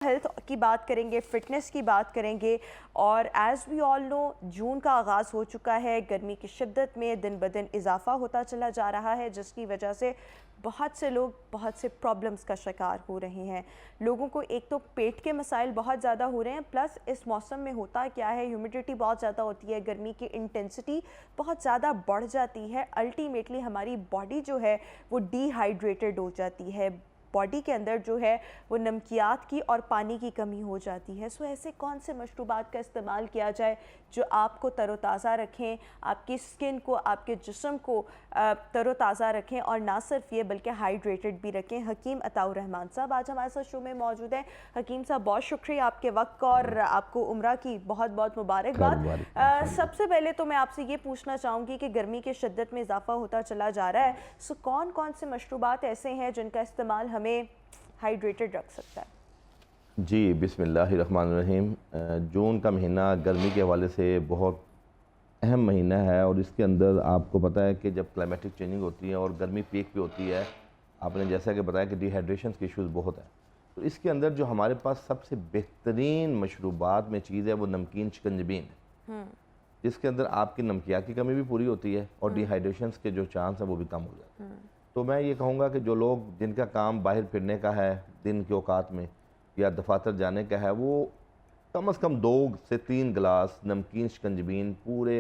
Health की बात करेंगे, फिटनेस की बात करेंगे। और एज़ वी ऑल नो, जून का आगाज़ हो चुका है। गर्मी की शिद्दत में दिन ब दिन इजाफा होता चला जा रहा है, जिसकी वजह से बहुत से लोग बहुत से प्रॉब्लम्स का शिकार हो रहे हैं। लोगों को एक तो पेट के मसाइल बहुत ज़्यादा हो रहे हैं, प्लस इस मौसम में होता क्या है, ह्यूमिडिटी बहुत ज़्यादा होती है, गर्मी की इंटेंसिटी बहुत ज़्यादा बढ़ जाती है। अल्टीमेटली हमारी बॉडी जो है वो डिहाइड्रेटेड हो जाती है, बॉडी के अंदर जो है वो नमकियात की और पानी की कमी हो जाती है। सो ऐसे कौन से मशरूबात का इस्तेमाल किया जाए जो आपको तरोताज़ा रखें, आपकी स्किन को, आपके जिस्म को तरोताज़ा रखें, और ना सिर्फ ये बल्कि हाइड्रेटेड भी रखें। हकीम अताउर रहमान साहब आज हमारे साथ शो में मौजूद हैं। हकीम साहब, बहुत शुक्रिया आपके वक्त का, और आपको उम्रा की बहुत बहुत मुबारकबाद। सबसे पहले तो मैं आपसे ये पूछना चाहूँगी कि गर्मी की शिद्दत में इजाफा होता चला जा रहा है, सो कौन कौन से मशरूबात ऐसे हैं जिनका इस्तेमाल हमें हाइड्रेटेड रख सकता है? जी, बिस्मिल्लाहिर्रहमानिर्रहीम। जून का महीना गर्मी के हवाले से बहुत अहम महीना है, और इसके अंदर आपको पता है कि जब क्लाइमेटिक चेंजिंग होती है और गर्मी पीक पे होती है, आपने जैसा कि बताया कि डिहाइड्रेशन के इश्यूज़ बहुत हैं। तो इसके अंदर जो हमारे पास सबसे बेहतरीन मशरूबात में चीज़ है वो नमकीन शिकंजबीन है, जिसके अंदर आपकी नमकियात की कमी भी पूरी होती है और डिहाइड्रेशन के जो चांस हैं वो भी कम हो जाते हैं। तो मैं ये कहूँगा कि जो लोग, जिनका काम बाहर फिरने का है दिन के औकात में या दफातर जाने का है, वो कम से कम 2 से 3 गिलास नमकीन शिकंजबीन पूरे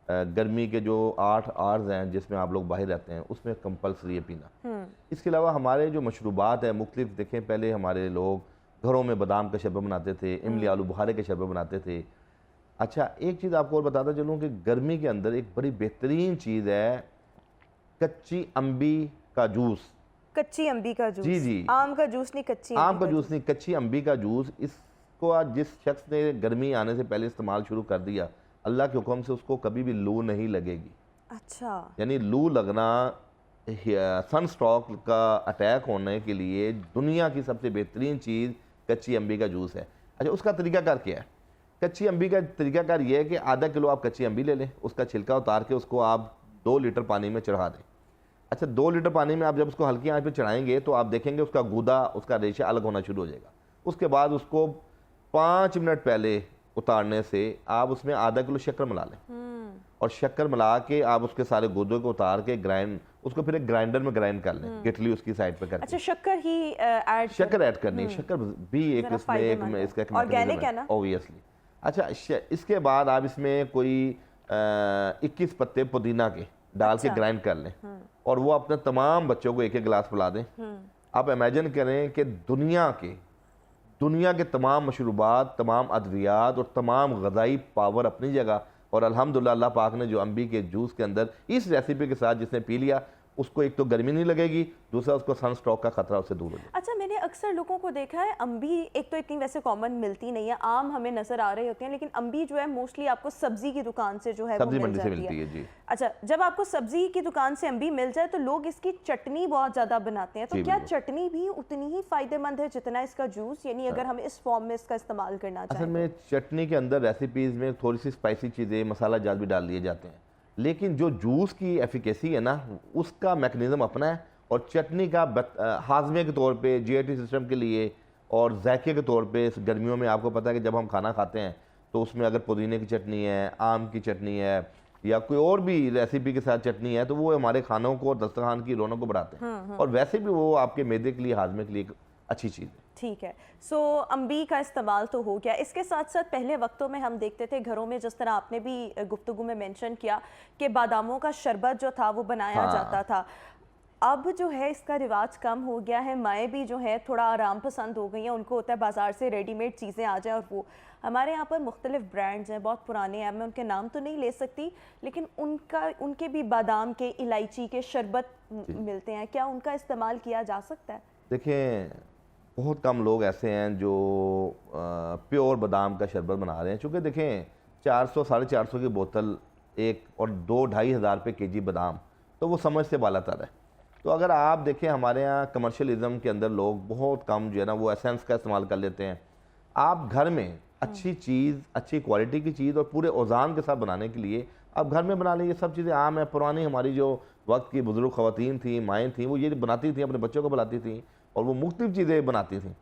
गर्मी के जो 8 आवर्स हैं जिसमें आप लोग बाहर रहते हैं उसमें कंपलसरी है पीना। इसके अलावा हमारे जो मशरूबात हैं मुख्तलिफ, देखें पहले हमारे लोग घरों में बादाम का शरबत बनाते थे, इमली आलू बुखारे के शरबत बनाते थे। अच्छा, एक चीज़ आपको और बताता चलूँ कि गर्मी के अंदर एक बड़ी बेहतरीन चीज़ है कच्ची अम्बी का जूस। कच्ची अम्बी का जूस? जी जी, आम का जूस नहीं, कच्ची आम का अम्बी का जूस नहीं, कच्ची अम्बी का जूस। इसको आज जिस शख्स ने गर्मी आने से पहले इस्तेमाल शुरू कर दिया, अल्लाह के हुक्म से उसको कभी भी लू नहीं लगेगी। अच्छा। यानी लू लगना, सन स्ट्रोक का अटैक होने के लिए दुनिया की सबसे बेहतरीन चीज़ कच्ची अम्बी का जूस है। अच्छा, उसका तरीकाकार क्या है? कच्ची अम्बी का तरीकाकार ये है कि आधा किलो आप कच्ची अम्बी ले लें, उसका छिलका उतार के उसको आप 2 लीटर पानी में चढ़ा दें। अच्छा, 2 लीटर पानी में आप जब उसको हल्की आंच पे चढ़ाएंगे तो आप देखेंगे उसका गूदा, उसका रेशा अलग होना शुरू हो जाएगा। उसके बाद उसको 5 मिनट पहले उतारने से आप उसमें आधा किलो शक्कर मिला लें, और शक्कर मिला के आप उसके सारे गूदे को उतार के उसको फिर एक ग्राइंडर में ग्राइंड कर लें, गिटली उसकी साइड पे करके। अच्छा, शक्कर ही शक्कर ऐड करनी, शक्कर भी एक इसमें इसका एक ऑर्गेनिक है ना, ऑब्वियसली। अच्छा, इसके बाद आप इसमें कोई 21 पत्ते पुदीना के डाल के ग्राइंड कर लें, और वो अपने तमाम बच्चों को 1-1 गिलास पिला दें। आप इमेजिन करें कि दुनिया के तमाम मशरूबात, तमाम अद्वियात और तमाम ग़िज़ाई पावर अपनी जगह, और अल्हम्दुलिल्लाह अल्लाह पाक ने जो अम्बी के जूस के अंदर इस रेसिपी के साथ जिसने पी लिया, उसको एक तो गर्मी नहीं लगेगी, दूसरा उसको सन स्ट्रोक का खतरा उससे दूर हो जाएगा। अच्छा, मैंने अक्सर लोगों को देखा है, अम्बी एक तो इतनी वैसे कॉमन मिलती नहीं है, आम हमें नज़र आ रहे होते हैं, लेकिन अम्बी जो है मोस्टली आपको सब्जी की दुकान से जो है सब्जी वो मंडी से मिलती है। जी। अच्छा, जब आपको सब्जी की दुकान से अम्बी मिल जाए तो लोग इसकी चटनी बहुत ज़्यादा बनाते हैं, तो क्या चटनी भी उतनी ही फ़ायदेमंद है जितना इसका जूस, यानी अगर हम इस फॉर्म में इसका इस्तेमाल करना चाहें? असल में चटनी के अंदर रेसिपीज़ में थोड़ी सी स्पाइसी चीज़ें, मसाला जात भी डाल दिए जाते हैं, लेकिन जो जूस की एफिकेसी है ना, उसका मैकेनिज़्म अपना है। और चटनी का हाजमे के तौर पे, जीआईटी सिस्टम के लिए और जायके के तौर पे इस गर्मियों में आपको पता है कि जब हम खाना खाते हैं तो उसमें अगर पुदीने की चटनी है, आम की चटनी है, या कोई और भी रेसिपी के साथ चटनी है, तो वो हमारे खानों को, दस्तरखान की रौनक को बढ़ाते हैं, और वैसे भी वो आपके मैदे के लिए, हाजमे के लिए एक अच्छी चीज़ है। ठीक है, सो अम्बी का इस्तेमाल तो हो गया। इसके साथ साथ पहले वक्तों में हम देखते थे घरों में, जिस तरह आपने भी गुफ्तगू में मेंशन किया कि बादामों का शरबत जो था वो बनाया जाता था। अब जो है इसका रिवाज कम हो गया है, माएँ भी जो है थोड़ा आराम पसंद हो गई हैं, उनको होता है बाज़ार से रेडीमेड चीज़ें आ जाए। और वो हमारे यहाँ पर मुख्तलिफ ब्रांड्स हैं, बहुत पुराने हैं, मैं उनके नाम तो नहीं ले सकती, लेकिन उनके भी बादाम के, इलायची के शरबत मिलते हैं, क्या उनका इस्तेमाल किया जा सकता है? देखें, बहुत कम लोग ऐसे हैं जो प्योर बादाम का शरबत बना रहे हैं, चूँकि देखें 400-450 की बोतल एक, और 2-2.5 हज़ार रुपये केजी बादाम, तो वो समझ से बाला तर है। तो अगर आप देखें हमारे यहाँ कमर्शियलिज्म के अंदर लोग बहुत कम जो है ना वो एसेंस का इस्तेमाल कर लेते हैं। आप घर में अच्छी चीज़, अच्छी क्वालिटी की चीज़ और पूरे औज़ान के साथ बनाने के लिए आप घर में बना लें। ये सब चीज़ें आम है, पुरानी हमारी जो वक्त की बुज़ुर्ग ख़वातीन थी, माएँ थीं, वो ये बनाती थी, अपने बच्चों को बुलाती थी, और वो मुख्तलिफ़ चीज़ें बनाती थी।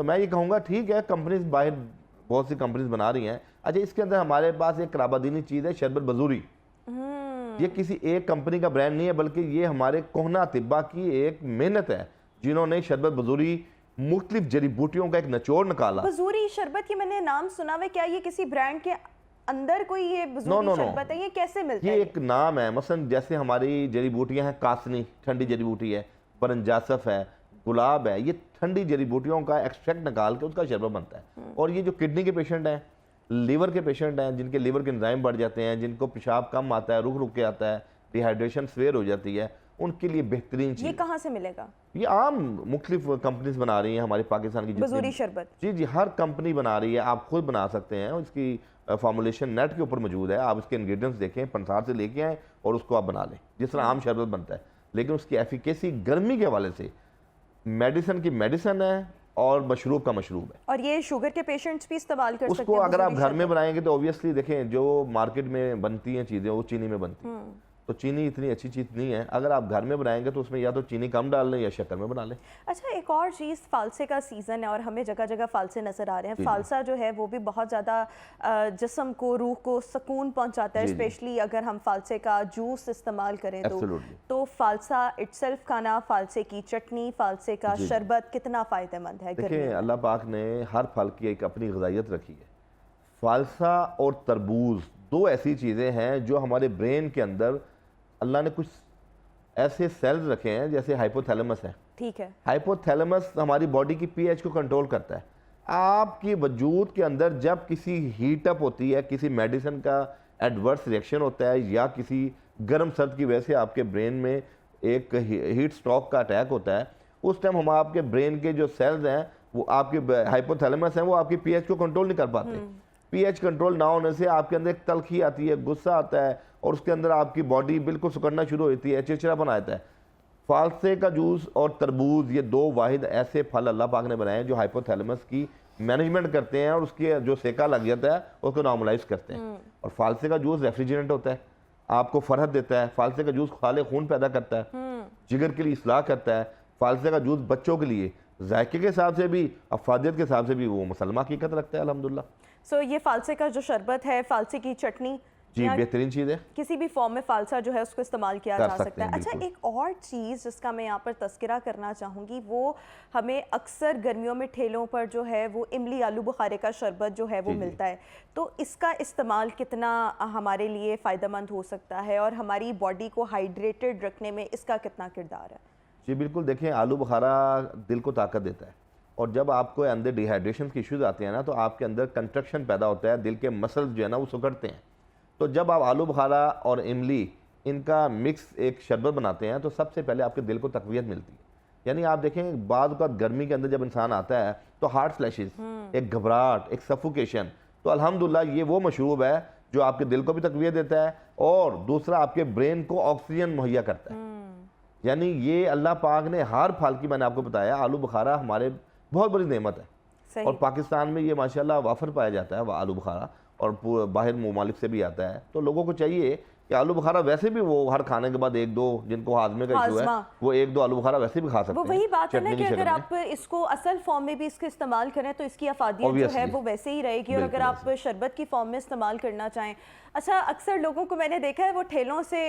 तो मैं ये कहूँगा ठीक है, कंपनीज बाहर बहुत सी कंपनीज बना रही हैं। अच्छा, इसके अंदर हमारे पास एक कराबादीनी चीज़ है, शरबत बजूरी। ये किसी एक कंपनी का ब्रांड नहीं है, बल्कि ये हमारे कोहना तिब्बा की एक मेहनत है, जिन्होंने शरबत बजूरी मुख्तलिफ जड़ी बूटियों का एक निचोड़ निकाला। बजूरी शरबत की मैंने नाम सुना हुआ है, क्या ये किसी ब्रांड के अंदर कोई ये बजूरी शरबत है? ये कैसे मिलता है? ये एक नाम है। मसलन जैसे हमारी जड़ी बूटियाँ हैं, कासनी ठंडी जड़ी बूटी है, बरंजासफ है, गुलाब है, ये ठंडी जड़ी बूटियों का एक्सट्रैक्ट निकाल के उसका शरबत बनता है। और ये जो किडनी के पेशेंट हैं, लीवर के पेशेंट हैं, जिनके लीवर के एंजाइम बढ़ जाते हैं, जिनको पेशाब कम आता है, रुक रुक के आता है, डिहाइड्रेशन स्वेयर हो जाती है, उनके लिए बेहतरीन चीज़। ये कहाँ से मिलेगा? ये आम मुख्तलिफ कंपनीज बना रही हैं हमारी पाकिस्तान की बजूरी शरबत। जी जी, हर कंपनी बना रही है, आप खुद बना सकते हैं। इसकी फॉर्मुलेशन नेट के ऊपर मौजूद है, आप इसके इंग्रेडिएंट्स देखें, पंसार से लेके आएँ और उसको आप बना लें, जिस तरह आम शरबत बनता है। लेकिन उसकी एफिकेसी गर्मी के हवाले से मेडिसिन की मेडिसिन है और मशरूब का मशरूब है। और ये शुगर के पेशेंट्स भी इस्तेमाल कर सकते उसको हैं? अगर आप घर में बनाएंगे तो ऑब्वियसली देखें, जो मार्केट में बनती हैं चीज़ें वो चीनी में बनती हैं, तो चीनी इतनी अच्छी चीज़ नहीं है। अगर आप घर में बनाएंगे तो उसमें या तो चीनी कम डाल लें या शक्कर में बना लें। अच्छा, एक और चीज़, फालसे का सीज़न है और हमें जगह जगह फालसे नज़र आ रहे हैं। फालसा जो है वो भी बहुत ज़्यादा जिस्म को, रूह को सुकून पहुंचाता है, स्पेशली अगर हम फालसे का जूस इस्तेमाल करें तो फालसा इटसेल्फ खाना, फालसे की चटनी, फालसे का शरबत कितना फ़ायदेमंद है? देखिए, अल्लाह पाक ने हर फल की एक अपनी ग़िज़ाइयत रखी है। फालसा और तरबूज दो ऐसी चीज़ें हैं जो हमारे ब्रेन के अंदर अल्लाह ने कुछ ऐसे सेल्स रखे हैं, जैसे हाइपोथैलेमस है। ठीक है। हाइपोथैलेमस हमारी बॉडी की पीएच को कंट्रोल करता है। आपकी वजूद के अंदर जब किसी हीट अप होती है, किसी मेडिसिन का एडवर्स रिएक्शन होता है, या किसी गर्म सर्द की वजह से आपके ब्रेन में एक हीट स्ट्रोक का अटैक होता है, उस टाइम हम आपके ब्रेन के जो सेल्स हैं, वो आपके हाइपोथैलेमस हैं, वो आपकी पीएच को कंट्रोल नहीं कर पाते। पीएच कंट्रोल ना होने से आपके अंदर एक तलखी आती है, गुस्सा आता है, और उसके अंदर आपकी बॉडी बिल्कुल सुकड़ना शुरू होती है, चिड़चिड़ापन आता है। फालसे का जूस और तरबूज, ये दो वाहिद ऐसे फल अल्लाह पाक ने बनाए हैं जो हाइपोथैलेमस की मैनेजमेंट करते हैं और उसके जो सेका लग जाता है उसको नॉर्मलाइज करते हैं। और फालसे का जूस रेफ्रिजरेंट होता है, आपको फरहत देता है। फालसे का जूस खाले खून पैदा करता है, जिगर के लिए इसलाह करता है। फालसे का जूस बच्चों के लिए जायके के हिसाब से भी, अफादियत के हिसाब से भी वो मुसलमा हकीकत रखता है अल्हम्दुलिल्लाह। सो ये फालसे का जो शरबत है, फालसे की चटनी, जी बेहतरीन चीज़ है। किसी भी फॉर्म में फालसा जो है उसको इस्तेमाल किया जा सकता है। अच्छा, बिल्कुल। एक और चीज़ जिसका मैं यहाँ पर तस्करा करना चाहूँगी, वो हमें अक्सर गर्मियों में ठेलों पर जो है वो इमली आलू बुखारे का शरबत जो है वो मिलता है, तो इसका इस्तेमाल कितना हमारे लिए फ़ायदेमंद हो सकता है और हमारी बॉडी को हाइड्रेटेड रखने में इसका कितना किरदार है? जी बिल्कुल, देखें, आलू बुखारा दिल को ताकत देता है, और जब आपको अंदर डिहाइड्रेशन के इश्यूज आते हैं ना, तो आपके अंदर कंट्रक्शन पैदा होता है, दिल के मसल्स जो है ना वो सिकुड़ते हैं। तो जब आप आलू बुखारा और इमली इनका मिक्स एक शरबत बनाते हैं तो सबसे पहले आपके दिल को तकवीत मिलती है। यानी आप देखें, बाद वक़्त गर्मी के अंदर जब इंसान आता है तो हार्ट फ्लैशेस, एक घबराहट, एक सफोकेशन, तो अल्हम्दुलिल्लाह ये वो मशरूब है जो आपके दिल को भी तकवीत देता है और दूसरा आपके ब्रेन को ऑक्सीजन मुहैया करता है। यानी ये अल्लाह पाक ने हर फल की, मैंने आपको बताया, आलू बुखारा हमारे बहुत बड़ी नेमत है, और पाकिस्तान में ये माशाल्लाह वाफर पाया जाता है आलू बुखारा, और बाहर ममालिक से भी आता है। तो लोगों को चाहिए कि आलू बुखारा, वैसे भी वो हर खाने के बाद एक दो, जिनको हाजमे का इशू है, वो एक दो आलू बुखारा वैसे भी खा सकते हैं। वो वही बात है ना कि अगर आप इसको असल फॉर्म में भी इसका इस्तेमाल करें तो इसकी अफादियत जो है वो वैसे ही रहेगी, और अगर आप शरबत की फॉर्म में इस्तेमाल करना चाहें। अच्छा, अक्सर लोगों को मैंने देखा है वो ठेलों से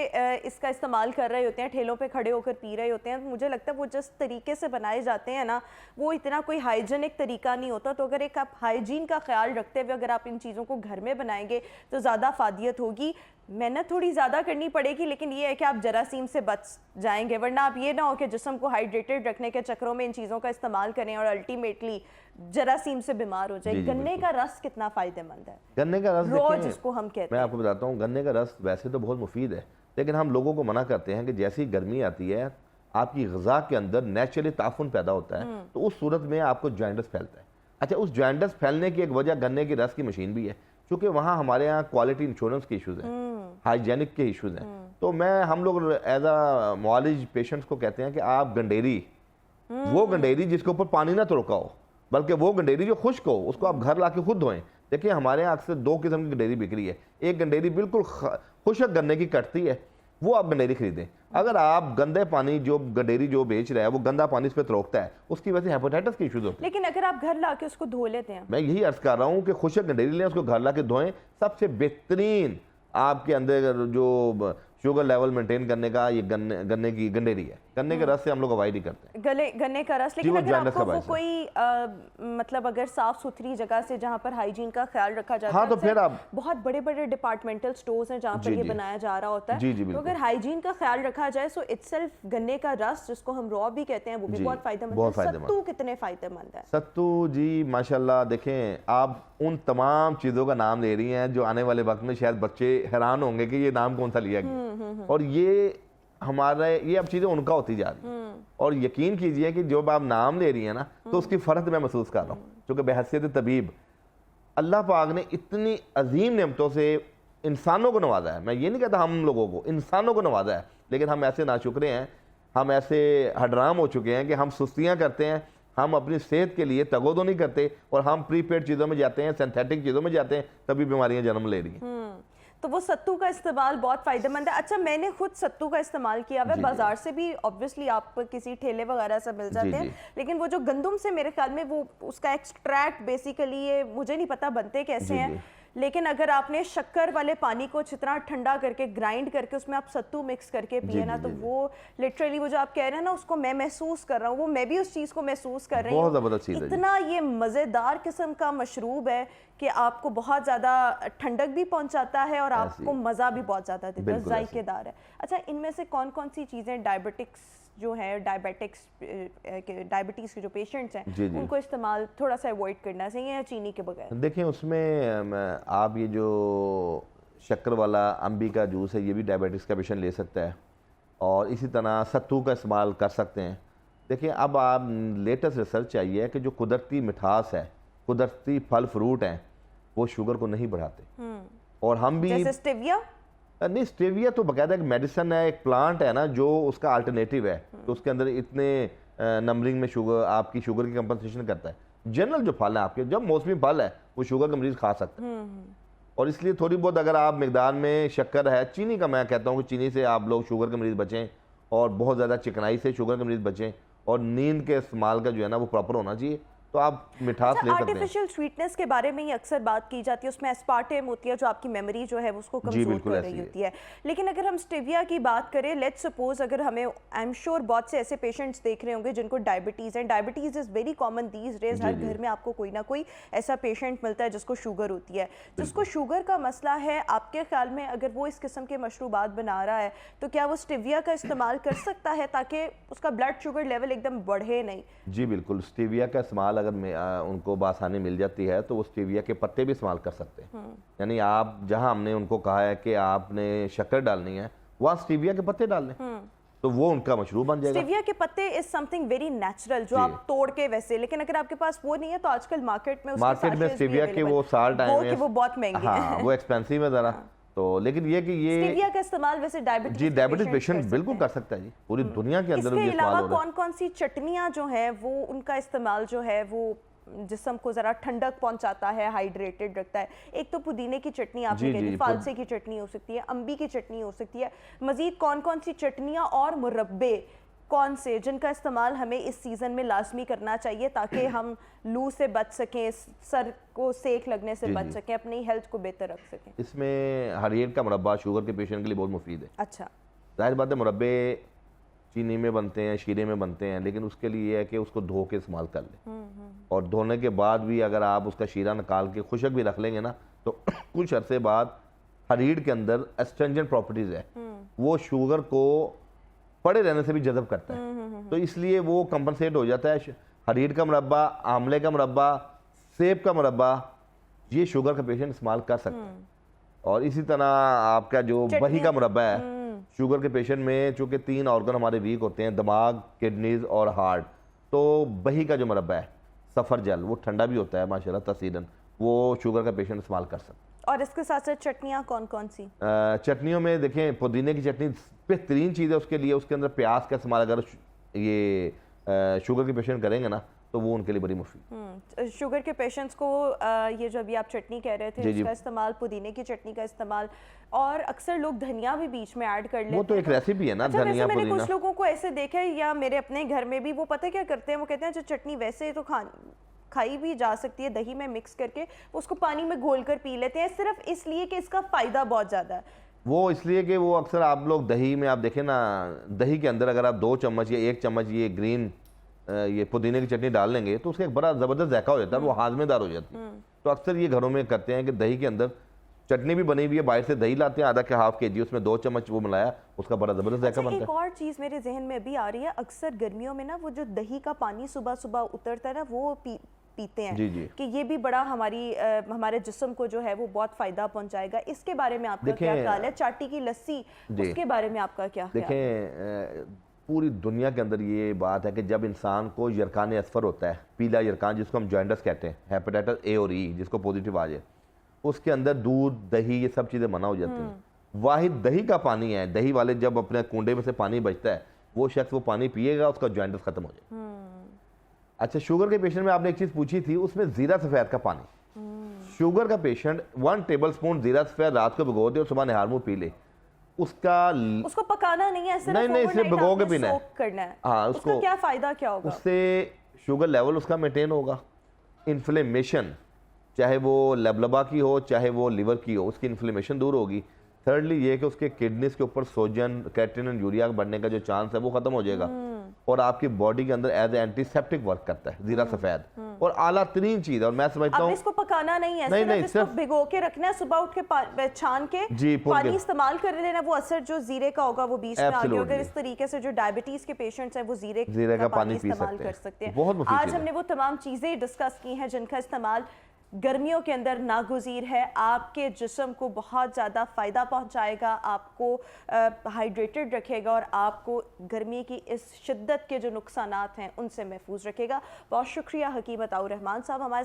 इसका इस्तेमाल कर रहे होते हैं, ठेलों पे खड़े होकर पी रहे होते हैं। मुझे लगता है वो जिस तरीके से बनाए जाते हैं ना, वो इतना कोई हाइजीनिक तरीका नहीं होता। तो अगर एक आप हाइजीन का ख्याल रखते हुए अगर आप इन चीज़ों को घर में बनाएंगे तो ज़्यादा अफादियत होगी। मेहनत थोड़ी ज़्यादा करनी पड़ेगी, लेकिन ये है कि आप जरासीम से बच जाएंगे, वरना आप ये ना हो कि जिस्म को हाइड्रेटेड रखने के चक्करों में इन चीज़ों का इस्तेमाल करें और अल्टीमेटली जरासीम से बीमार हो जाए। गन्ने का रस कितना फ़ायदेमंद है? गन्ने का रस रोज जिसको हम कहते हैं, मैं आपको बताता हूँ, गन्ने का रस वैसे तो बहुत मुफीद है, लेकिन हम लोगों को मना करते हैं कि जैसी गर्मी आती है आपकी ग़िज़ा के अंदर नेचुरली ताफुन पैदा होता है, तो उस सूरत में आपको जॉइंटस फैलता है। अच्छा, उस जॉइंटस फैलने की एक वजह गन्ने की रस की मशीन भी है, क्योंकि वहाँ हमारे यहाँ क्वालिटी इंश्योरेंस के इशूज़ हैं, हाइजीनिक के इशूज़ हैं। तो हम लोग एज आ मुआलिज पेशेंट्स को कहते हैं कि आप गंडेरी, वो गंडेरी जिसके ऊपर पानी ना तोड़का हो, बल्कि वो गंडेरी जो खुश्क हो, उसको आप घर ला के खुद धोएं। देखिए, हमारे यहाँ अक्सर दो किस्म की गंडेरी बिक रही है। एक गंडेरी बिल्कुल खुशक गन्ने की कटती है, वो आप गंडेरी खरीदें। अगर आप गंदे पानी जो गंडेरी जो बेच रहा है वो गंदा पानी इस पर रोकता है, उसकी वजह से हेपेटाइटिस के इश्यूज होते हैं। लेकिन अगर आप घर लाके उसको धो लेते हैं, मैं यही अर्ज कर रहा हूँ कि खुशक गंडेरी लें, उसको घर ला के धोएं। सबसे बेहतरीन आपके अंदर जो शुगर लेवल मेंटेन करने का ये गन्ने की गंडेरी है। गन्ने के रस से हम लोग अवॉइड ही करते हैं, गन्ने का रस। लेकिन वो अगर जाइंडस आपको का वो बायस है। कोई मतलब अगर साफ सुथरी जगह से जहाँ पर हाइजीन का ख्याल रखा जाता हाँ, है, तो फिर आप बहुत बड़े बड़े डिपार्टमेंटल स्टोर्स हैं जहाँ पर जी, ये जी। बनाया जा रहा होता है, जी, जी, तो बिल्कुल। अगर हाइजीन का ख्याल रखा जाए सो इटसेल्फ गन्ने का रस जिसको हम रॉ भी कहते हैं वो भी जी, बहुत फायदेमंद बहुत है। फायदेमंद। सत्तू कितने फायदेमंद है? सत्तू जी माशाल्लाह, देखें आप उन तमाम चीज़ों का नाम ले रही हैं जो आने वाले वक्त में शायद बच्चे हैरान होंगे कि ये नाम कौन सा लिया गया, और ये हमारा ये अब चीज़ें उनका होती जा रही हैं। और यकीन कीजिए कि जब आप नाम ले रही हैं ना तो उसकी फ़र्क मैं महसूस कर रहा हूँ, क्योंकि बहैसियत तबीब अल्लाह पाक ने इतनी अजीम नेमतों से इंसानों को नवाजा है। मैं ये नहीं कहता हम लोगों को, इंसानों को नवाजा है, लेकिन हम ऐसे नाशुक्रे हैं, हम ऐसे हडराम हो चुके हैं कि हम सुस्तियाँ करते हैं, हम अपनी सेहत के लिए तगोदो नहीं करते, और हम प्रीपेड चीज़ों में जाते हैं, सिंथेटिक चीज़ों में जाते हैं, तभी बीमारियाँ जन्म ले रही हैं। तो वो सत्तू का इस्तेमाल बहुत फायदेमंद है। अच्छा, मैंने खुद सत्तू का इस्तेमाल किया हुआ है, बाजार से भी ऑब्वियसली आप किसी ठेले वगैरह से मिल जाते हैं, लेकिन वो जो गंदम से मेरे ख्याल में वो उसका एक्सट्रैक्ट बेसिकली, ये मुझे नहीं पता बनते कैसे हैं, लेकिन अगर आपने शक्कर वाले पानी को जितना ठंडा करके ग्राइंड करके उसमें आप सत्तू मिक्स करके पिए ना, तो वो लिटरली वो जो आप कह रहे हैं ना, उसको मैं महसूस कर रहा हूँ, वो मैं भी उस चीज़ को महसूस कर रही हूँ। बहुत ज़बरदस्त चीज़ है जी। इतना ये मज़ेदार किस्म का मशरूब है कि आपको बहुत ज़्यादा ठंडक भी पहुंचाता है और आपको मज़ा भी बहुत ज़्यादा देता है, बिल्कुल ऐसे। जायकेदार है। अच्छा, इनमें से कौन कौन सी चीज़ें जो है डायबिटीज़ के जो पेशेंट्स हैं जी, जी। उनको इस्तेमाल थोड़ा सा अवॉइड करना चाहिए या चीनी के बगैर? देखें उसमें आप ये जो शक्कर वाला अम्बी का जूस है ये भी डायबिटीज़ का पेशेंट ले सकता है, और इसी तरह सत्तू का इस्तेमाल कर सकते हैं। देखिए अब आप लेटेस्ट रिसर्च आई है कि जो कुदरती मिठास है, कुदरती फल फ्रूट हैं, वो शुगर को नहीं बढ़ाते। और हम भी जैसे स्टेविया? नहीं, स्टेविया तो बाकायदा एक मेडिसन है, एक प्लांट है ना जो उसका अल्टरनेटिव है, तो उसके अंदर इतने नंबरिंग में शुगर आपकी शुगर की कंपनसेशन करता है। जनरल जो फल है आपके, जब मौसमी फल है वो शुगर का मरीज खा सकता है, और इसलिए थोड़ी बहुत अगर आप मिकदार में शक्कर है, चीनी का मैं कहता हूँ कि चीनी से आप लोग शुगर के मरीज बचें, और बहुत ज़्यादा चिकनाई से शुगर के मरीज बचें, और नींद के इस्तेमाल का जो है ना वो प्रॉपर होना चाहिए, तो आप मिठास ले सकते हैं। आर्टिफिशियल स्वीटनेस के बारे में ही अक्सर बात की जाती है, उसमें एस्पार्टेम होती है जो आपकी मेमोरी जो है उसको कमजोर बिल्कुल कर ऐसी रही है। होती है। लेकिन अगर हम स्टेविया की बात करें, लेट्स सपोज अगर हमें, आई एम श्योर बहुत से ऐसे पेशेंट्स देख रहे होंगे जिनको डायबिटीज़ है, diabetes is very common these days, हर घर में आपको कोई ना कोई ऐसा पेशेंट मिलता है जिसको शुगर होती है। जिसको शुगर का मसला है, आपके ख्याल में अगर वो इस किस्म के मशरूबात बना रहा है तो क्या वो स्टेविया का इस्तेमाल कर सकता है ताकि उसका ब्लड शुगर लेवल एकदम बढ़े नहीं? जी बिल्कुल, स्टीविया का इस्तेमाल अगर उनको बासानी मिल जाती है तो वो स्टीविया के पत्ते भी इस्तेमाल कर सकते हैं। यानी आप जहां हमने उनको कहा है कि आपने शक्कर डालनी है, वहाँ स्टीविया के पत्ते डाल लें, तो वो उनका मशरूब बन जाएगा। स्टीविया के पत्ते इज समथिंग वेरी नेचुरल जो आप तोड़ के वैसे, लेकिन अगर आपके पास वो नहीं है तो आजकल मार्केट में स्टीविया के वो साल्ट आए हुए हैं, वो बहुत महंगे हाँ, हैं। वो एक्सपेंसिव है ज़रा, तो लेकिन ये कि ये स्टीविया का इस्तेमाल वैसे डायबिटीज जी डायबिटीज पेशेंट बिल्कुल कर सकता है जी, पूरी दुनिया के अंदर इसके ये इस्तेमाल अलावा हो रहा है। कौन कौन सी चटनियाँ जो हैं वो उनका इस्तेमाल जो है वो जिस्म को ज़रा ठंडक पहुंचाता है, हाइड्रेटेड रखता है? एक तो पुदीने की चटनी आपने कही, फालसे की चटनी हो सकती है, अम्बी की चटनी हो सकती है, मजीद कौन कौन सी चटनियाँ और मुरब्बे कौन से जिनका इस्तेमाल हमें इस सीज़न में लाजमी करना चाहिए ताकि हम लू से बच सकें, सर को सेक लगने से बच सकें, अपनी हेल्थ को बेहतर रख सकें? इसमें हरियर का मुरब्बा शुगर के पेशेंट के लिए बहुत मुफीद है। अच्छा, जाहिर बात है मुरब्बे चीनी में बनते हैं, शीरे में बनते हैं, लेकिन उसके लिए ये है कि उसको धो के इस्तेमाल कर लें, और धोने के बाद भी अगर आप उसका शीरा निकाल के खुशक भी रख लेंगे ना तो कुछ अरसे बाद हरीड़ के अंदर एस्ट्रेंजेंट प्रॉपर्टीज़ है, वो शुगर को पड़े रहने से भी जज़ब करता है, तो इसलिए वो कंपनसेट हो जाता है। हरीड़ का मुरब्बा, आंवले का मुरब्बा, सेब का मुरब्बा, ये शुगर का पेशेंट इस्तेमाल कर सकता है। और इसी तरह आपका जो बही का मुरब्बा है, शुगर के पेशेंट में चूँकि 3 ऑर्गन हमारे वीक होते हैं, दिमाग, किडनीज और हार्ट, तो बही का जो मुरब्बा है सफ़रजल, वो ठंडा भी होता है माशाल्लाह तसीरन, वो शुगर का पेशेंट इस्तेमाल कर सकता है। और इसके साथ साथ चटनियाँ कौन कौन सी? चटनियों में देखें पुदीने की चटनी बेहतरीन चीज़ है उसके लिए, उसके अंदर प्याज का इस्तेमाल अगर ये शुगर के पेशेंट करेंगे ना तो वो उनके लिए बड़ी मुफीद। शुगर के पेशेंट्स को ये जो अभी आप चटनी कह रहे थे, जी, जी। इसका इस्तेमाल, पुदीने की चटनी का इस्तेमाल, और अक्सर लोग धनिया भी बीच में ऐड कर लेते हैं। वो तो एक रेसिपी है ना, अच्छा, धनिया वैसे मैंने पुदीना। कुछ लोगों को ऐसे देखा है, या मेरे अपने घर में भी, वो पता है क्या करते हैं, वो कहते हैं जो चटनी वैसे तो खाई भी जा सकती है दही में मिक्स करके, उसको पानी में घोल कर पी लेते हैं, सिर्फ इसलिए कि इसका फ़ायदा बहुत ज़्यादा है। वो इसलिए कि वो अक्सर आप लोग दही में आप देखें ना, दही के अंदर अगर आप 2 चम्मच या 1 चम्मच ये ग्रीन ये पुदीने की चटनी डाल लेंगे तो उसका एक बड़ा ज़बरदस्त जायका हो जाता है, वो हाजमेदार हो जाती है। तो अक्सर ये घरों में करते हैं कि दही के अंदर चटनी भी बनी हुई है, बाहर से दही लाते हैं आधा के हाफ kg, उसमें 2 चम्मच वो मिलाया, उसका बड़ा ज़बरदस्त जायका अच्छा, बनता एक है। और चीज़ मेरे जहन में अभी आ रही है, अक्सर गर्मियों में ना वो जो दही का पानी सुबह सुबह उतरता है ना, वो पीते हैं जी, जी। कि ये भी बड़ा हमारे जिस्म को जो है वो बहुत फ़ायदा पहुंचाएगा। इसके बारे में आपका क्या देखें, ख्याल है? चाटी की लस्सी, जी। उसके बारे में आपका क्या ख्याल है? देखें, पूरी दुनिया के अंदर ये बात है कि जब इंसान को यरकान असफर होता है, पीला यरकान जिसको हम जॉइंटस कहते हैं, हेपेटाइटिस ए और ई जिसको पॉजिटिव आ जाए, उसके अंदर दूध दही ये सब चीज़ें मना हो जाती हैं। वाहिद दही का पानी है, दही वाले जब अपने कुंडे में से पानी बचता है, वो शख्स वो पानी पिएगा, उसका जॉइंटस खत्म हो जाए। अच्छा, शुगर के पेशेंट में आपने एक चीज़ पूछी थी, उसमें ज़ीरा सफ़ेद का पानी। शुगर का पेशेंट 1 टेबलस्पून ज़ीरा सफ़ेद रात को भिगो दे और सुबह निहार मुँह पी ले, उसको पकाना नहीं है, सिर्फ नहीं, सिर्फ भिगो के पीना है। सोक करना है। हाँ, उसका क्या फ़ायदा क्या होगा? उससे शुगर लेवल उसका मेंटेन होगा, इन्फ्लेमेशन चाहे वो लबलबा की हो चाहे वो लिवर की हो, उसकी इन्फ्लेमेशन दूर होगी। थर्डली ये कि उसके किडनीज के ऊपर सोजन, कैटिन, यूरिया बढ़ने का जो चांस है वो खत्म हो जाएगा, और आपकी बॉडी के अंदर एज एंटीसेप्टिक वर्क करता है जीरा सफेद, और आला तरीन चीज। और मैं समझता अब हूँ इसको पकाना नहीं है, नहीं, सिर्फ इसको सिर्फ भिगो के रखना है, सुबह उठ के छान के जी, पानी इस्तेमाल कर लेना। वो असर जो जीरे का होगा वो बीच में आ गया। अगर Absolutely। इस तरीके से जो डायबिटीज के पेशेंट्स हैं वो जीरे का पानी पी इस्तेमाल सकते कर हैं। सकते हैं। बहुत मुफीद आज चीज़ है। हमने वो तमाम चीजें डिस्कस की हैं जिनका इस्तेमाल गर्मियों के अंदर नागुज़ीर है, आपके जिस्म को बहुत ज़्यादा फ़ायदा पहुंचाएगा, आपको हाइड्रेटेड रखेगा और आपको गर्मी की इस शिद्दत के जो नुकसानात हैं उनसे महफूज रखेगा। बहुत शुक्रिया हकीम अताउर रहमान साहब हमारे